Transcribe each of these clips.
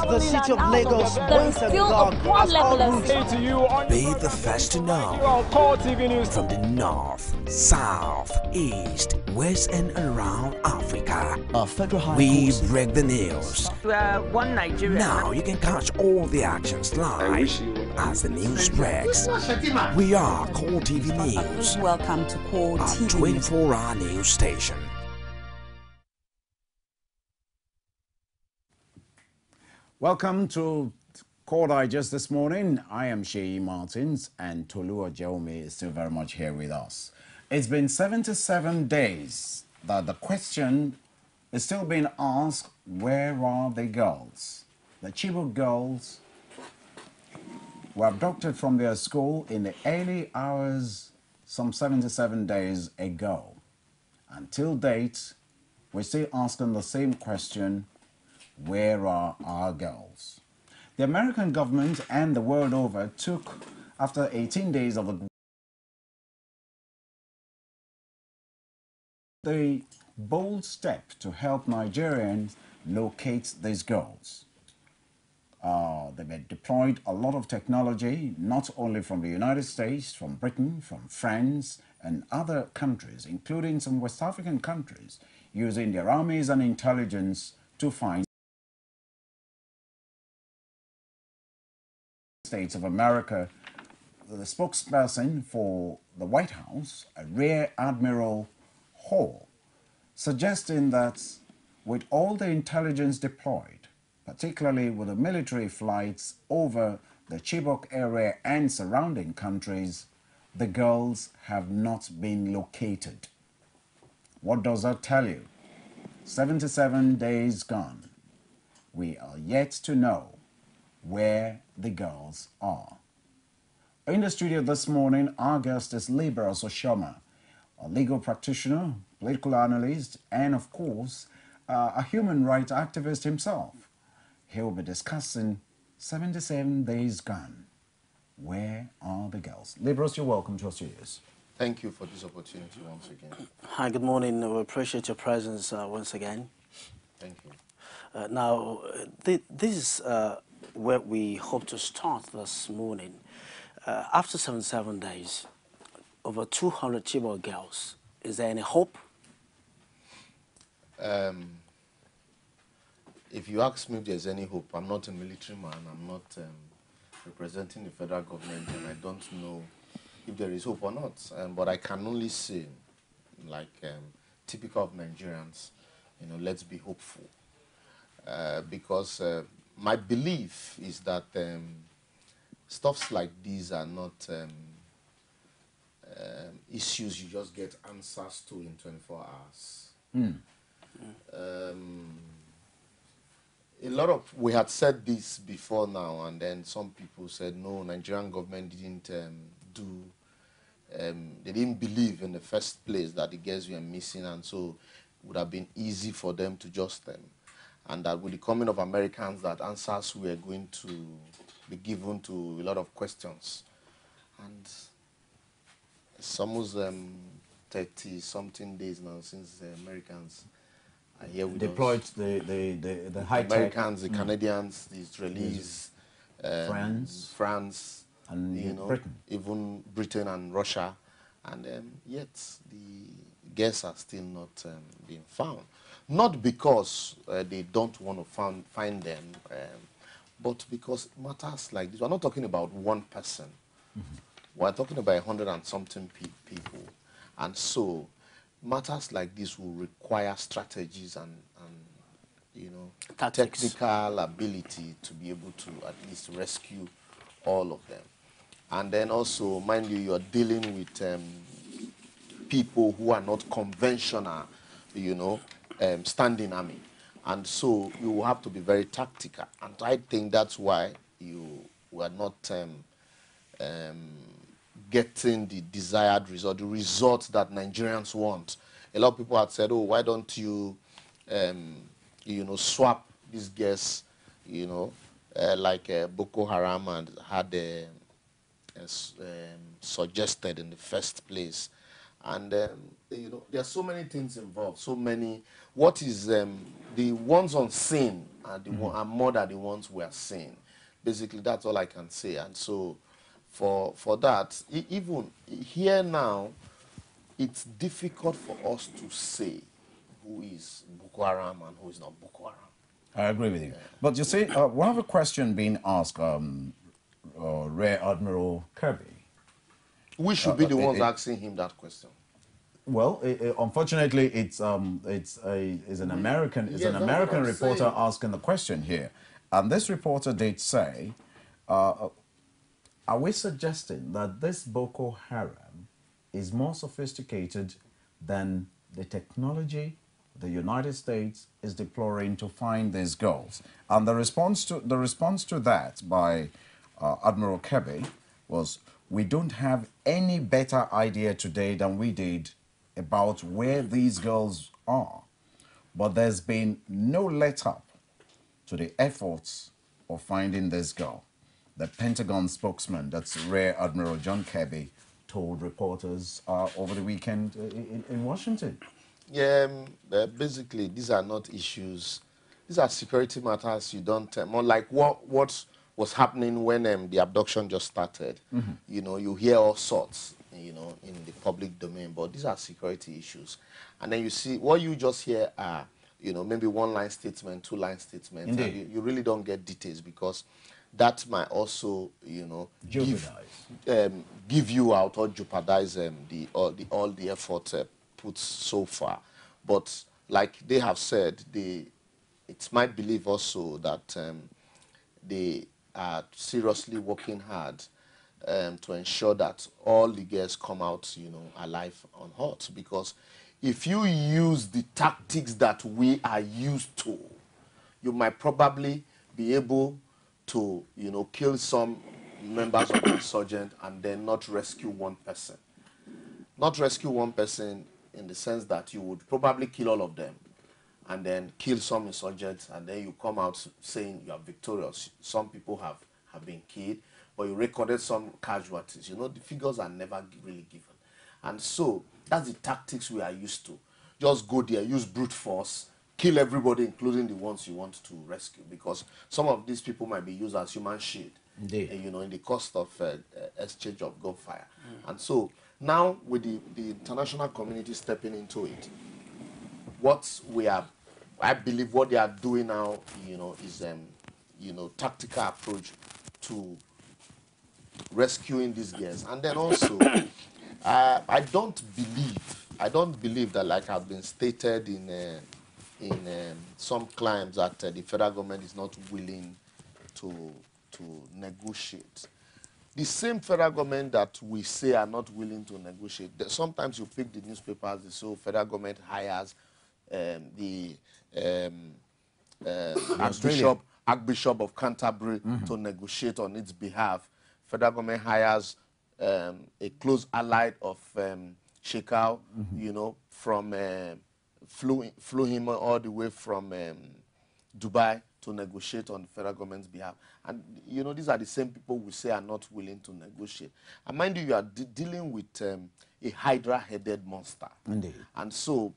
The city of Lagos waits and God as all routes Be the first to know. From the north, south, east, west and around Africa, we break the news. We are one Nigeria. Now you can catch all the actions live as the news breaks. We are Core TV News. Welcome to Core TV. A 24-hour news station. Welcome to Core Digest this morning. I am Sheyi Martins and Tolu Ojeomi is still very much here with us. It's been 77 days that the question is still being asked, where are the girls? The Chibok girls were abducted from their school in the early hours some 77 days ago. Until date, we're still asking the same question, where are our girls? The American government and the world over took, after 18 days of the bold step to help Nigerians locate these girls. They've deployed a lot of technology, not only from the United States, from Britain, from France, and other countries, including some West African countries, using their armies and intelligence to find States of America. The spokesperson for the White House, Rear Admiral Hall, suggesting that with all the intelligence deployed, particularly with the military flights over the Chibok area and surrounding countries, the girls have not been located. What does that tell you? 77 days gone. We are yet to know where the girls are. In the studio this morning, our guest is Libera Soshoma, a legal practitioner, political analyst, and of course, a human rights activist himself. He will be discussing 77 days gone. Where are the girls? Libera, you're welcome to our studios. Thank you for this opportunity once again. Hi, good morning. We appreciate your presence once again. Thank you. Now, this is where we hope to start this morning. After 77 days, over 200 Chibok girls. Is there any hope? If you ask me if there's any hope, I'm not a military man. I'm not representing the federal government, and I don't know if there is hope or not. But I can only say, like typical of Nigerians, let's be hopeful. Because my belief is that stuffs like these are not issues you just get answers to in 24 hours. We had said this before now, and then some people said, no, Nigerian government didn't they didn't believe in the first place that the girls were missing, and so it would have been easy for them to just and that with the coming of Americans, that answers were going to be given to a lot of questions. And it's almost 30-something days now since the Americans are here with deployed us. the high-tech Americans, the Canadians, the Israelis, France, and Britain. Even Britain and Russia. And yet the girls are still not being found. Not because they don't want to find them, but because matters like this, we're not talking about one person. We're talking about 100 and something people. And so matters like this will require strategies and technical ability to be able to at least rescue all of them. And then also, mind you, you're dealing with people who are not conventional, standing army. And so you will have to be very tactical. And I think that's why you were not getting the desired result, the result that Nigerians want. A lot of people had said, oh, why don't you, swap these guests, like Boko Haram had suggested in the first place. And, you know, there are so many things involved, so many. What is the ones on scene are, are more than the ones we are seeing. Basically, that's all I can say. And so for that, even here now, it's difficult for us to say who is Boko Haram and who is not Boko Haram. I agree with you. But you see, we have a question being asked, Rear Admiral Kirby. We should be the ones asking him that question. Well, unfortunately, it's an American reporter asking the question here, and this reporter did say, "Are we suggesting that this Boko Haram is more sophisticated than the technology the United States is deploying to find these girls?" And the response to that by Admiral Kirby was, "We don't have any better idea today than we did about where these girls are, but there's been no let-up to the efforts of finding this girl." The Pentagon spokesman, that's Rear Admiral John Kirby, told reporters over the weekend in Washington. Yeah, basically, these are not issues. These are security matters. You don't, more like what was happening when the abduction just started. You know, you hear all sorts, you know, in the public domain, but these are security issues. And then you see, what you just hear are, you know, maybe one-line statement, two-line statements. And you really don't get details, because that might also, you know, give you out or jeopardize all the effort put so far. But like they have said, it might believe also that they are seriously working hard to ensure that all the girls come out, you know, alive unhurt. Because if you use the tactics that we are used to, you might probably be able to, you know, kill some members of the insurgent and then not rescue one person. Not rescue one person in the sense that you would probably kill all of them and then kill some insurgents, and then you come out saying you are victorious. Some people have been killed, but you recorded some casualties. You know, the figures are never really given. And so that's the tactics we are used to. Just go there, use brute force, kill everybody, including the ones you want to rescue, because some of these people might be used as human shield, you know, in the cost of exchange of gunfire. And so now with the international community stepping into it, I believe what they are doing now, you know, is you know, tactical approach to rescuing these girls. And then also, I don't believe that, like has been stated in some claims, that the federal government is not willing to negotiate. The same federal government that we say are not willing to negotiate, sometimes you pick the newspapers, they say federal government hires the Archbishop of Canterbury to negotiate on its behalf. Federal government hires a close ally of Shekau, you know, from flew him all the way from Dubai to negotiate on the federal government's behalf. And, you know, these are the same people we say are not willing to negotiate. And mind you, you are dealing with a hydra-headed monster. Indeed. And so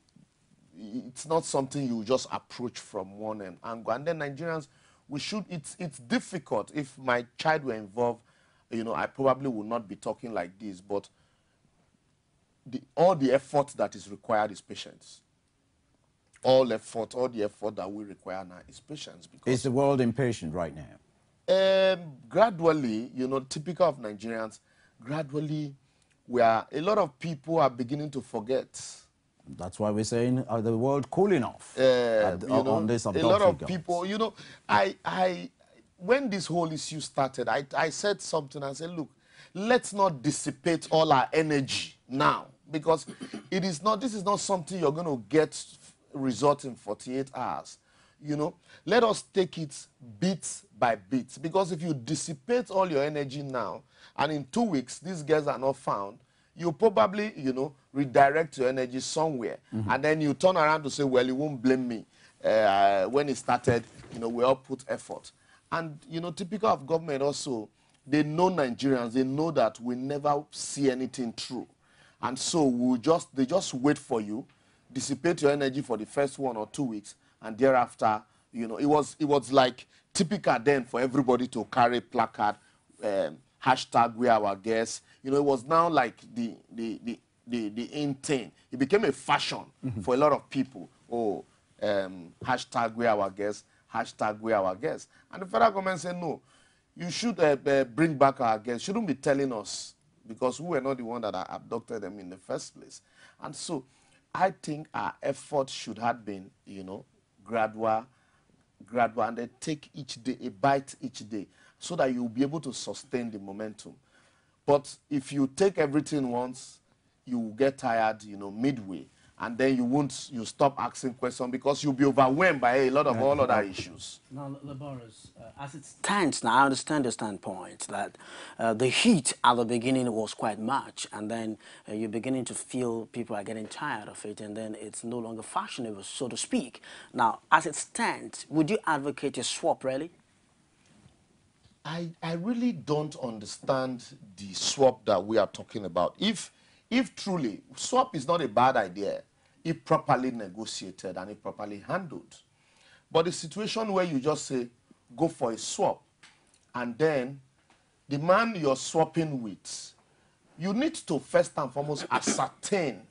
it's not something you just approach from one angle. And then Nigerians, it's difficult. If my child were involved, you know, I probably would not be talking like this, but all the effort that is required is patience. All the effort that we require now is patience. Because is the world impatient right now? Gradually, you know, typical of Nigerians, gradually, a lot of people are beginning to forget. That's why we're saying, are the world cooling off on this abducted a lot of girls? people, you know, when this whole issue started, I said something. I said, look, let's not dissipate all our energy now, because this is not something you're going to get result in 48 hours. You know, let us take it bit by bit, because if you dissipate all your energy now and in 2 weeks these girls are not found, you probably, you know, redirect your energy somewhere, and then you turn around to say, well, you won't blame me. When it started, you know, we all put effort. And, you know, typical of government also, they know Nigerians, they know that we never see anything through. And so they just wait for you, dissipate your energy for the first 1 or 2 weeks, and thereafter, you know, it was like typical then for everybody to carry placard, hashtag we are our guests. You know, it was now like the in thing. It became a fashion for a lot of people. Oh, hashtag we are our guests, hashtag we are our guests. And the federal government said, no, you should bring back our guests. Shouldn't be telling us, because we were not the one that abducted them in the first place. And so I think our effort should have been, you know, gradual, and then take each day, a bite each day, so that you'll be able to sustain the momentum. But if you take everything once, you will get tired, you know, midway, and then you stop asking questions because you'll be overwhelmed by a lot of all other issues. Now, Laboris, as it stands now, I understand your standpoint that the heat at the beginning was quite much, and then you're beginning to feel people are getting tired of it, and then it's no longer fashionable, so to speak. Now, as it stands, would you advocate a swap, really? I really don't understand the swap that we are talking about. If truly, swap is not a bad idea if properly negotiated and if properly handled. But the situation where you just say, go for a swap, and then the man you're swapping with, you need to first and foremost ascertain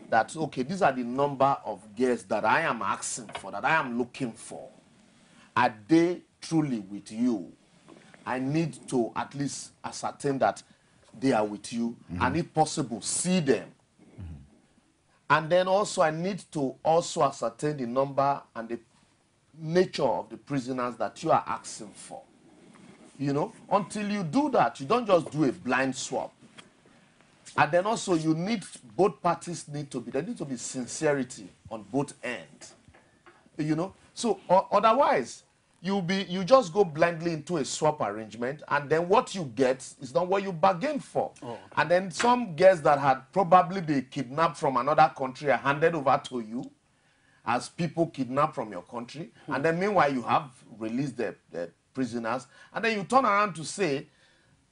that, okay, these are the number of guests that I am asking for, that I am looking for. Are they truly with you? I need to at least ascertain that they are with you, and if possible, see them. And then also I need to also ascertain the number and the nature of the prisoners that you are asking for. You know, until you do that, you don't just do a blind swap. And then also you need, both parties there needs to be sincerity on both ends. You know, so otherwise, you just go blindly into a swap arrangement, and then what you get is not what you bargained for. Oh. And then some guests that had probably been kidnapped from another country are handed over to you as people kidnapped from your country. And then meanwhile, you have released the prisoners. And then you turn around to say,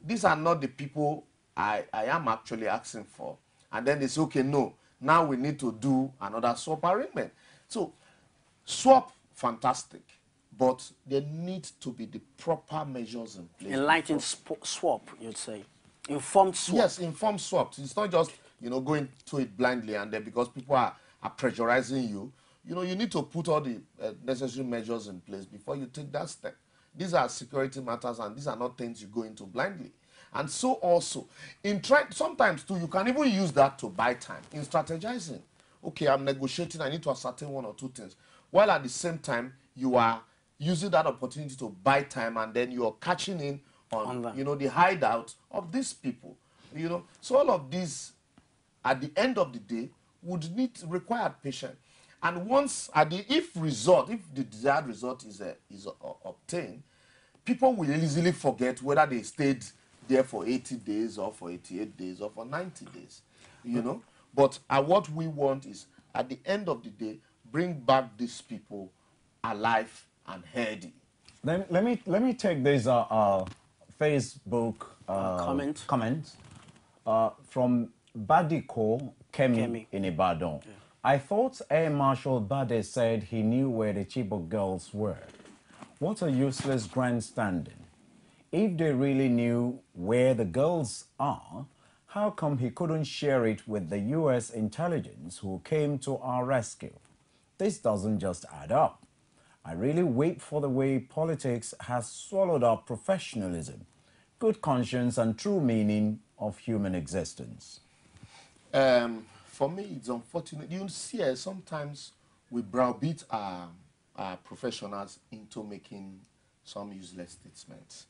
these are not the people I am actually asking for. And then they say, okay, no, now we need to do another swap arrangement. So swap, fantastic. But there needs to be the proper measures in place. Enlightened swap, you'd say. Informed swap. Yes, informed swap. It's not just, you know, going to it blindly, and then because people are pressurizing you, you know, you need to put all the necessary measures in place before you take that step. These are security matters, and these are not things you go into blindly. And so also, sometimes too, you can even use that to buy time in strategizing. Okay, I'm negotiating, I need to ascertain 1 or 2 things. While at the same time, you are using that opportunity to buy time, and then you're catching in on you know, the hideout of these people. You know, so all of these, at the end of the day, would require patience. And once if the desired result is obtained, people will easily forget whether they stayed there for 80 days or for 88 days or for 90 days. You know, but what we want is, at the end of the day, bring back these people alive and healthy. Let me take this Facebook comment from Badiko Kemi in Ibadan. Yeah. I thought Air Marshal Bade said he knew where the Chibok girls were. What a useless grandstanding. If they really knew where the girls are, how come he couldn't share it with the U.S. intelligence who came to our rescue? This doesn't just add up. I really weep for the way politics has swallowed up professionalism, good conscience, and true meaning of human existence. For me, it's unfortunate. You see, sometimes we browbeat our professionals into making some useless statements.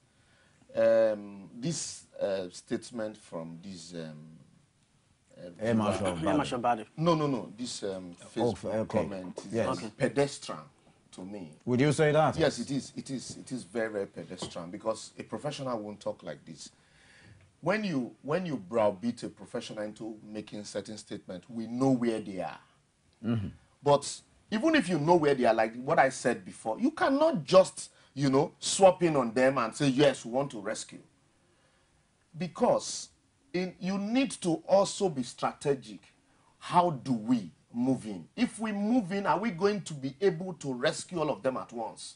This statement from this Air Marshal Bade. No. This Facebook comment is pedestrian to me. Would you say that? Yes, it is. It is very, very pedestrian, because a professional won't talk like this. When you browbeat a professional into making certain statements, we know where they are. But even if you know where they are, like what I said before, you cannot just, you know, swap in on them and say, yes, we want to rescue. Because you need to also be strategic. How do we move in? If we move in, are we going to be able to rescue all of them at once?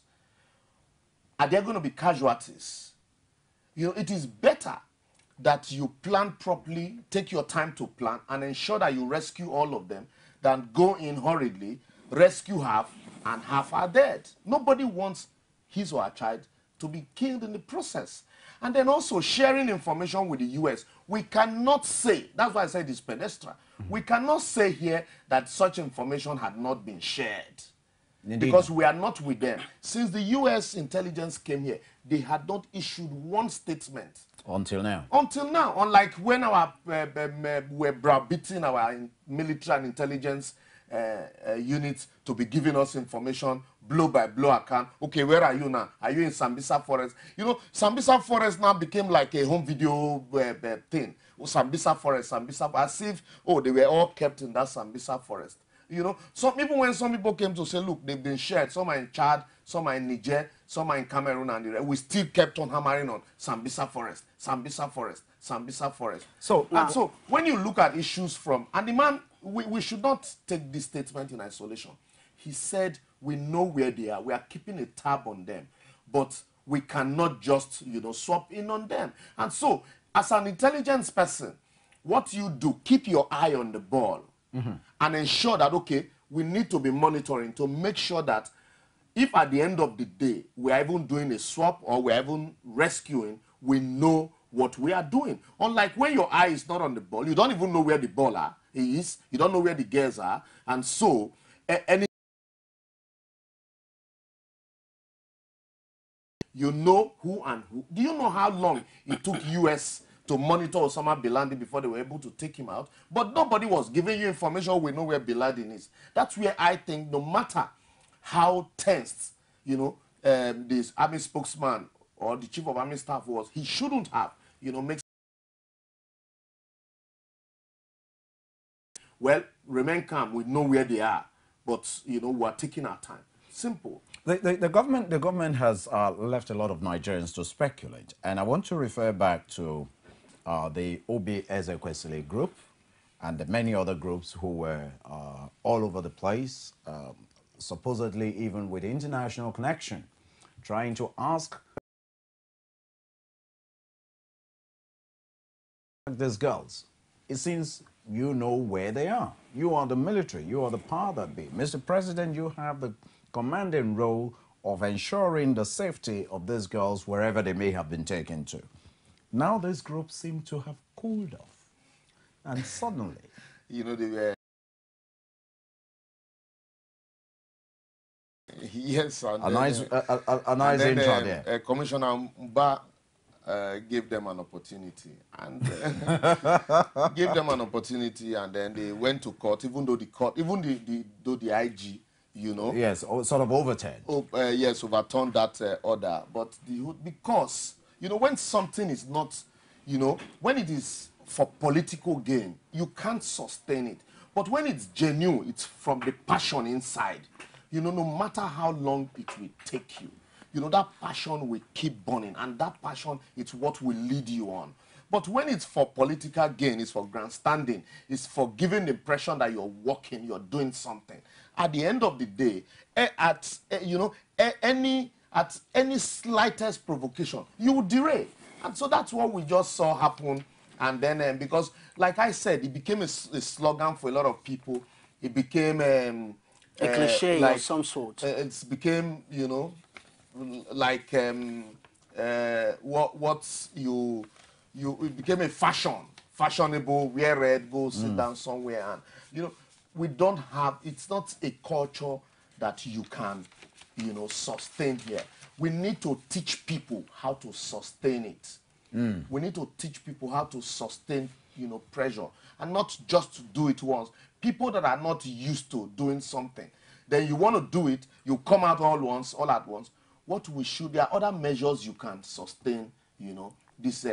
Are there going to be casualties? You know, it is better that you plan properly, take your time to plan, and ensure that you rescue all of them than go in hurriedly, rescue half, and half are dead. Nobody wants his or her child to be killed in the process. And then also sharing information with the US. We cannot say, that's why I said it's pedestrian. We cannot say here that such information had not been shared. Indeed. Because we are not with them. Since the US intelligence came here, they had not issued one statement. Until now. Until now. Unlike when our we're browbeating our military and intelligence units to be giving us information, blow by blow account. Okay, where are you now? Are you in Sambisa Forest? You know, Sambisa Forest now became like a home video thing. Sambisa Forest, as if, oh, they were all kept in that Sambisa Forest. You know, even when some people came to say, look, they've been shared, some are in Chad, some are in Niger, some are in Cameroon, and we still kept on hammering on Sambisa Forest, Sambisa Forest, Sambisa Forest. So, so when you look at issues from, and the man, we should not take this statement in isolation. He said, we know where they are, we are keeping a tab on them, but we cannot just, you know, swap in on them. And so, as an intelligence person, what you do, keep your eye on the ball. And ensure that, okay, we need to be monitoring to make sure that if at the end of the day we are even doing a swap or we are even rescuing, we know what we are doing. Unlike when your eye is not on the ball, you don't even know where the ball is, you don't know where the gears are, and so you know who and who. Do you know how long it took US to monitor Osama bin Laden before they were able to take him out? But nobody was giving you information. We know where bin Laden is. That's where I think no matter how tense, you know, this army spokesman or the chief of army staff was, he shouldn't have, you know, well, remain calm. We know where they are. But, you know, we're taking our time. Simple. The government has left a lot of Nigerians to speculate. And I want to refer back to the Obi Ezekwesili group and the many other groups who were all over the place, supposedly even with international connection, trying to ask these girls. It seems you know where they are. You are the military. You are the power that be. Mr. President, you have the commanding role of ensuring the safety of these girls wherever they may have been taken to. Now this group seem to have cooled off. And suddenly, you know, they were... Yes, and a nice intro there. Commissioner Mba gave them an opportunity, and gave them an opportunity, and then they went to court, even though the court, though the IG, you know, yes, sort of overturned. Yes, overturned that order, but because, you know, when something is not, you know, when it is for political gain, you can't sustain it. But when it's genuine, it's from the passion inside. You know, no matter how long it will take you, you know, that passion will keep burning, and that passion is what will lead you on. But when it's for political gain, it's for grandstanding, it's for giving the impression that you're working, you're doing something. At the end of the day, at any slightest provocation, you will derail. And so that's what we just saw happen. And then, because, like I said, it became a slogan for a lot of people. It became a cliche like, of some sort. It became, you know, like it became a fashionable, wear red, go sit down somewhere, and you know, we don't have, it's not a culture that you can, you know, sustain here. We need to teach people how to sustain it. We need to teach people how to sustain, you know, pressure, and not just to do it once. People that are not used to doing something, then you want to do it, you come out all at once. What we should, there are other measures you can sustain, you know, this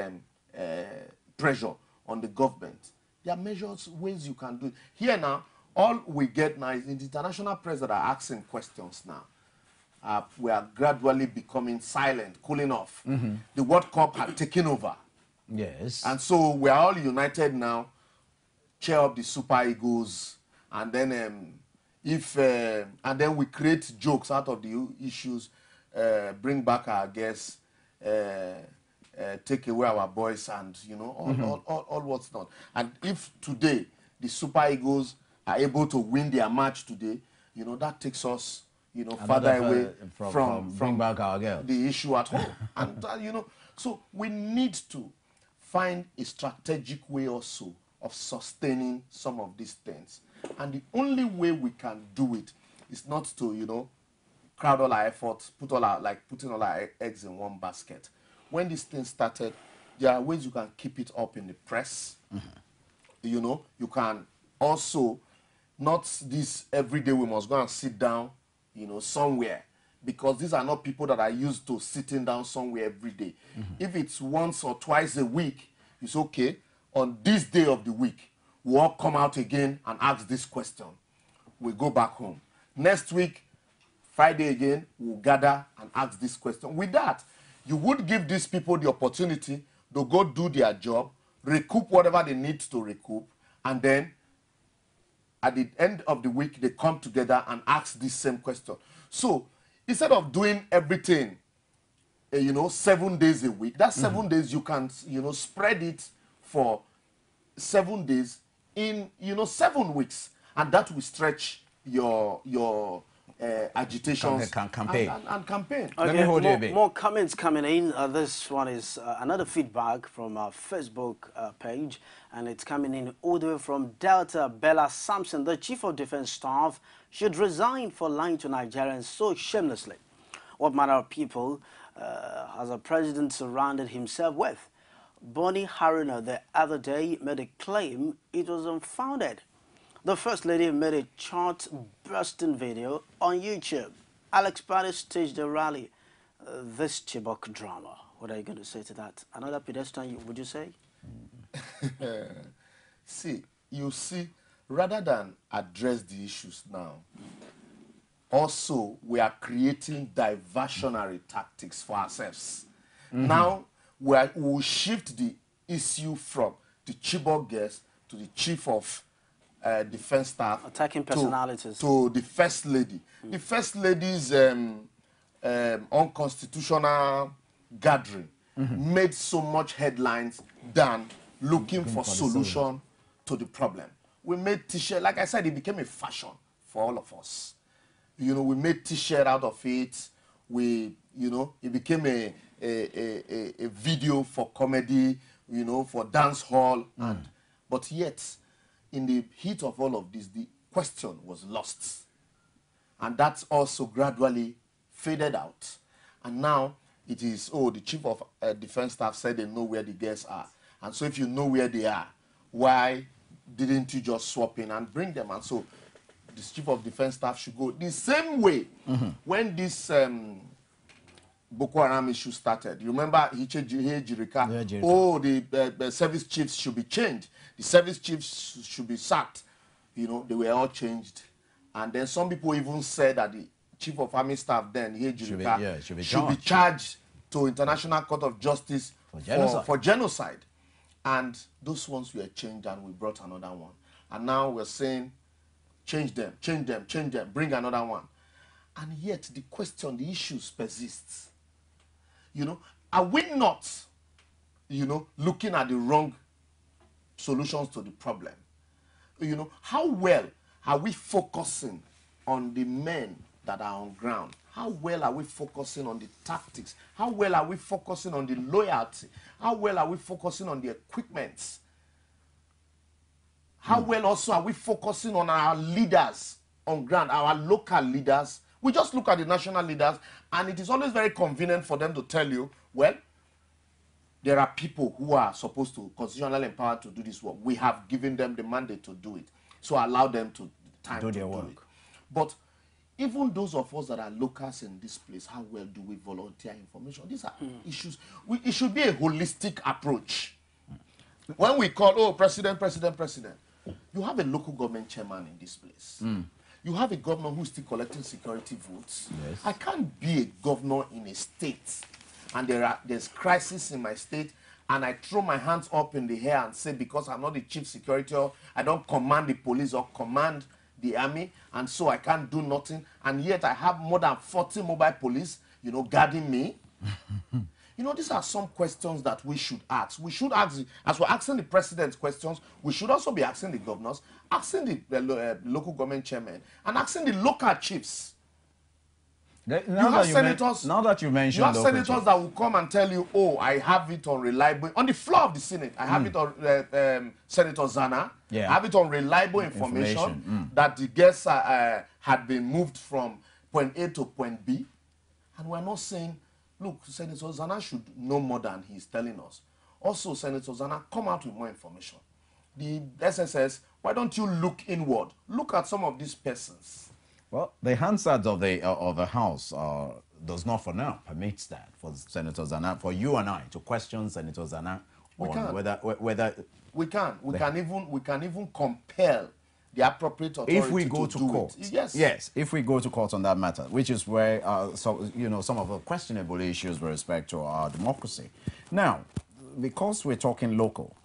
pressure on the government. There are measures, ways you can do it. Here now, all we get now is the international press that are asking questions now. We are gradually becoming silent, cooling off. The World Cup had taken over. Yes. And so we are all united now, cheer up the Super Eagles, and then and then we create jokes out of the issues, bring back our guests, take away our boys, and you know all what's not. And if today the Super Eagles are able to win their match today, you know that takes us further away from bring back our girls. the issue at home. And you know, so we need to find a strategic way also of sustaining some of these things. And the only way we can do it is not to, crowd all our efforts, putting all our eggs in one basket. When this thing started, there are ways you can keep it up in the press. You know, you can also, not this every day we must go and sit down, somewhere. Because these are not people that are used to sitting down somewhere every day. If it's once or twice a week, it's okay. On this day of the week, we'll all come out again and ask this question. We go back home. Next week, Friday again, we'll gather and ask this question. With that, you would give these people the opportunity to go do their job, recoup whatever they need to recoup, and then at the end of the week, they come together and ask this same question. So instead of doing everything, 7 days a week, that 7 days you can, spread it for 7 days in, 7 weeks. And that will stretch your agitations campaign. And campaign. Let me hold you a bit. More comments coming in. This one is another feedback from our Facebook page, and it's coming in all the way from Delta. Bella Sampson, the Chief of Defense Staff, should resign for lying to Nigerians so shamelessly. What manner of people has a president surrounded himself with? Bonnie Haruna the other day made a claim it was unfounded. The First Lady made a chart-bursting video on YouTube. Alex Barry staged a rally. This Chibok drama. What are you going to say to that? Another pedestrian, would you say? See, rather than address the issues now, also we are creating diversionary tactics for ourselves. Now, we'll shift the issue from the Chibok guest to the Chief of Defense Staff, attacking personalities, to the First Lady. The First Lady's unconstitutional gathering made so much headlines than looking for solution to the problem. We made T-shirt, like I said, it became a fashion for all of us. We made T-shirt out of it. It became a video for comedy, for dance hall, but yet, in the heat of all of this, the question was lost. And that's also gradually faded out. And now it is, the Chief of Defense Staff said they know where the guests are. And so if you know where they are, why didn't you just swap in and bring them? And so the Chief of Defense Staff should go the same way when this Boko Haram issue started. You remember Hiche Jirika? Oh, the service chiefs should be changed. The service chiefs should be sacked. They were all changed. And then some people even said that the Chief of Army Staff then, Hiche Jirika, should be charged to International Court of Justice for genocide. And those ones were changed and we brought another one. And now we're saying, change them, bring another one. And yet the question, the issues persists. Are we not, looking at the wrong solutions to the problem? How well are we focusing on the men that are on ground? How well are we focusing on the tactics? How well are we focusing on the loyalty? How well are we focusing on the equipment? How well also are we focusing on our leaders on ground, our local leaders? We just look at the national leaders, and it is always very convenient for them to tell you, well, there are people who are supposed to, constitutionally empowered to do this work. We have given them the mandate to do it. So allow them to do their work. But even those of us that are locals in this place, how well do we volunteer information? These are issues. It should be a holistic approach. When we call, president, you have a local government chairman in this place. You have a governor who's still collecting security votes. Yes. I can't be a governor in a state, and there's crisis in my state, and I throw my hands up in the air and say, because I'm not the chief security, or I don't command the police or command the army, and so I can't do nothing, and yet I have more than 40 mobile police, you know, guarding me. You know, these are some questions that we should ask. We should ask, as we're asking the president questions, we should also be asking the governors, asking the local government chairman, and asking the local chiefs. Now that you mentioned, you have senators that will come and tell you, oh, I have it on reliable, on the floor of the Senate, I have it on Senator Zana, I have it on reliable information that the guests had been moved from point A to point B. And we're not saying, look, Senator Zana should know more than he's telling us. Also, Senator Zana, come out with more information. The SSS, why don't you look inward? Look at some of these persons. Well, the Hansard of the House does not for now permits that for Senator Zana, for you and I to question Senator Zana on whether we can even compel the appropriate authority if we go to court. Yes, if we go to court on that matter, which is where some of the questionable issues with respect to our democracy. Now, because we're talking local,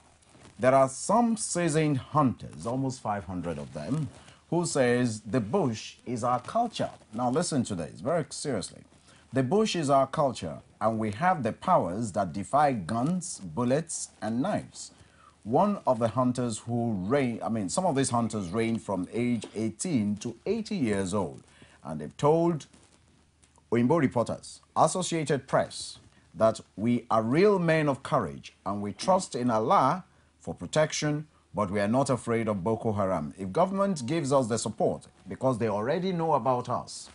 there are some seasoned hunters, almost 500 of them, who says the bush is our culture. Now listen to this very seriously. The bush is our culture, and we have the powers that defy guns, bullets, and knives. One of the hunters some of these hunters range from age 18 to 80 years old, and they've told Oyinbo Reporters, Associated Press, that we are real men of courage and we trust in Allah for protection, but we are not afraid of Boko Haram. If government gives us the support, because they already know about us,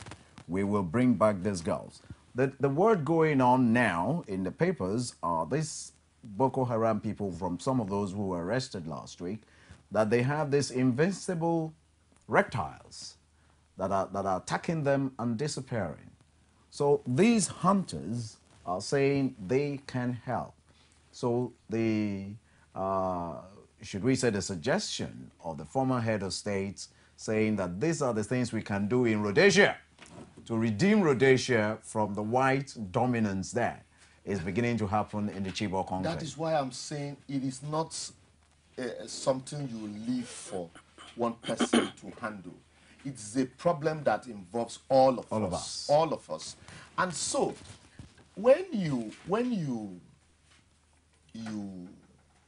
we will bring back these girls. The word going on now in the papers are these Boko Haram people, from some of those who were arrested last week, that they have these invincible reptiles that are attacking them and disappearing. So these hunters are saying they can help. So should we say the suggestion of the former head of state saying that these are the things we can do in Rhodesia to redeem Rhodesia from the white dominance there is beginning to happen in the Chibok country. That is why I'm saying it is not something you leave for one person to handle. It's a problem that involves all of us. And so, when you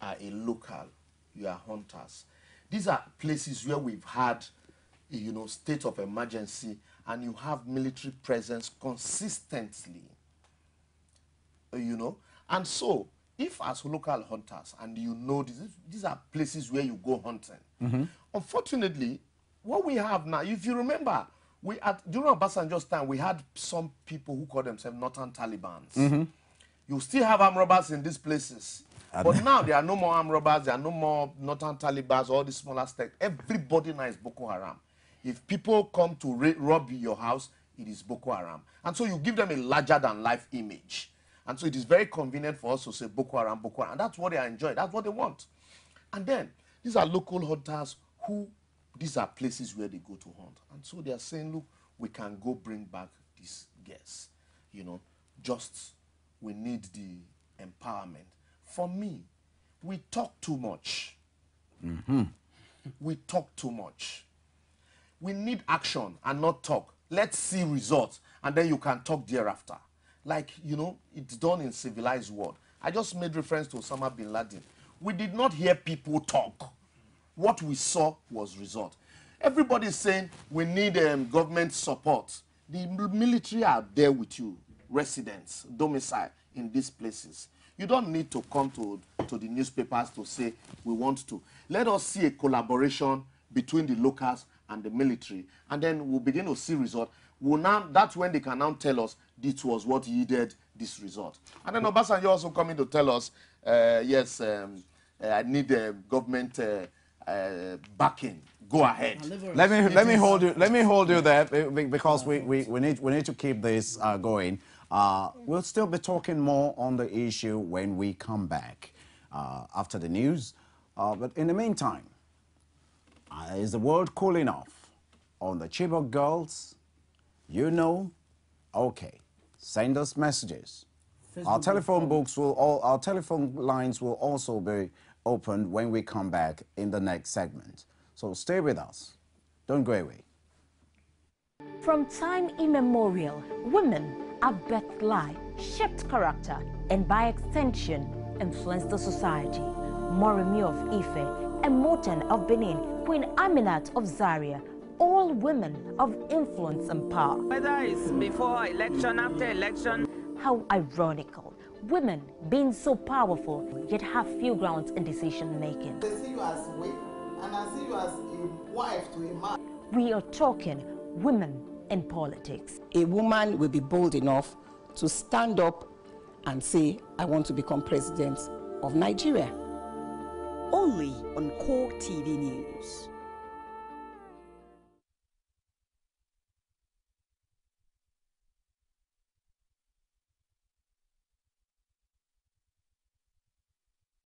are a local, you are hunters. These are places where we've had, state of emergency, and you have military presence consistently. And so, if as local hunters, and these are places where you go hunting, unfortunately, what we have now, if you remember, during Obasanjo's time, we had some people who call themselves Northern Talibans. You still have armed robbers in these places. But now there are no more armed robbers, there are no more Northern Talibans, all the smaller states. Everybody now is Boko Haram. If people come to rob your house, it is Boko Haram. And so you give them a larger-than-life image. And so it is very convenient for us to say Boko Haram, Boko Haram. And that's what they enjoy. That's what they want. And then these are local hunters these are places where they go to hunt. And so they are saying, look, we can go bring back these guests. Just we need the empowerment. For me, we talk too much. We talk too much. We need action and not talk. Let's see results, and then you can talk thereafter. Like, it's done in civilized world. I just made reference to Osama bin Laden. We did not hear people talk. What we saw was result. Everybody is saying we need government support. The military are there with you, residents, domicile in these places. You don't need to come to the newspapers to say we want to. Let us see a collaboration between the locals and the military, and then we'll begin to see result. That's when they can now tell us this was what yielded this result. And then Obasanjo also coming to tell us, yes, I need government backing. Go ahead. Let me hold you there, because we need to keep this going. We'll still be talking more on the issue when we come back after the news. But in the meantime, is the world cool enough on the Chibok girls? Okay, send us messages Our telephone our telephone lines will also be opened when we come back in the next segment. So stay with us. Don't go away. From time immemorial, women have birthed life, shaped character, and by extension, influenced the society. Moremi of Ife, Emotan of Benin, Queen Aminat of Zaria, all women of influence and power. Whether it's before election, after election. How ironical. Women being so powerful, yet have few grounds in decision making. They see you as a wife, and I see you as a wife to a man. We are talking women in politics. A woman will be bold enough to stand up and say, I want to become president of Nigeria. Only on Core TV News.